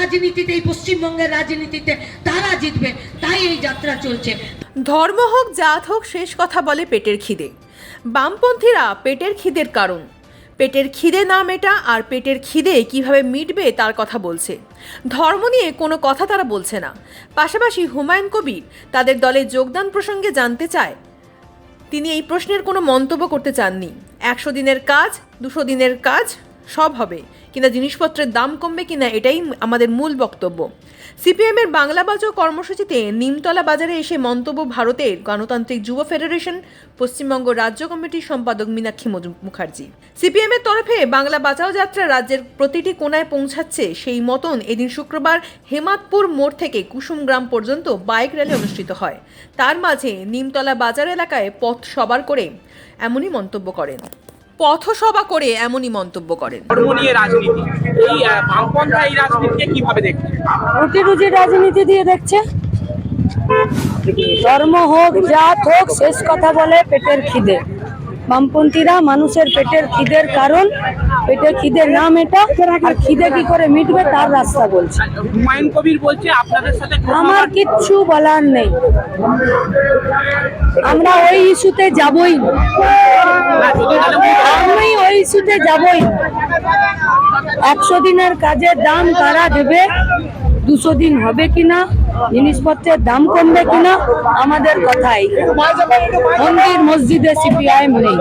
রাজনীতিতে, এই পশ্চিমবঙ্গের রাজনীতিতে তারা জিতবে, তাই এই যাত্রা চলছে। ধর্ম হোক, জাত হোক, শেষ কথা বলে পেটের খিদে। বামপন্থীরা পেটের খিদের কারণ, পেটের খিদে না মেটা আর পেটের খিদে কিভাবে মিটবে তার কথা বলছে। ধর্ম নিয়ে কোনো কথা তারা বলছে না। পাশাপাশি হুমায়ুন কবির তাদের দলে যোগদান প্রসঙ্গে জানতে চায়, তিনি এই প্রশ্নের কোনো মন্তব্য করতে চাননি। 100 দিনের কাজ, 200 দিনের কাজ সব হবে কিনা, জিনিসপত্রের দাম কমবে কিনা, এটাই আমাদের মূল বক্তব্য। সিপিএমের বাংলা বাঁচাও কর্মসূচিতে নিমতলা বাজারে এসে মন্তব্য ভারতের গণতান্ত্রিক যুব ফেডারেশন পশ্চিমবঙ্গ রাজ্য কমিটির সম্পাদক মীনাক্ষী মুখার্জি। সিপিএমের তরফে বাংলা বাঁচাও যাত্রা রাজ্যের প্রতিটি কোণায় পৌঁছাচ্ছে, সেই মতন এদিন শুক্রবার হেমাদপুর মোড় থেকে কুসুমগ্রাম পর্যন্ত বাইক র্যালি অনুষ্ঠিত হয়। তার মাঝে নিমতলা বাজার এলাকায় পথসভা করে এমনই মন্তব্য করেন। ধর্ম নিয়ে রাজনীতি, এই বামপন্থা এই রাজনীতিকে কিভাবে দেখছে? রুটি রুজি রাজনীতি দিয়ে দেখছে। ধর্ম হোক, জাত হোক, শেষ কথা বলে পেটের খিদে। বামপন্থীরা মানুষের পেটের খিদের কারণ, পেটের খিদে না মেটা আর খিদে কি করে মিটবে তার রাস্তা বলছে। হুমায়ুন কবির বলছে আপনাদের সাথে আমার কিচ্ছু বলার নেই, আমরা ওই ইস্যুতে যাবই না, আমি ওই ইস্যুতে যাবই না। 100 দিনের কাজের দাম কারা দেবে, 200 দিন হবে কিনা, জিনিসপত্রের দাম কমবে কিনা, আমাদের কথাই। মন্দির মসজিদে সিপিআইএম নেই।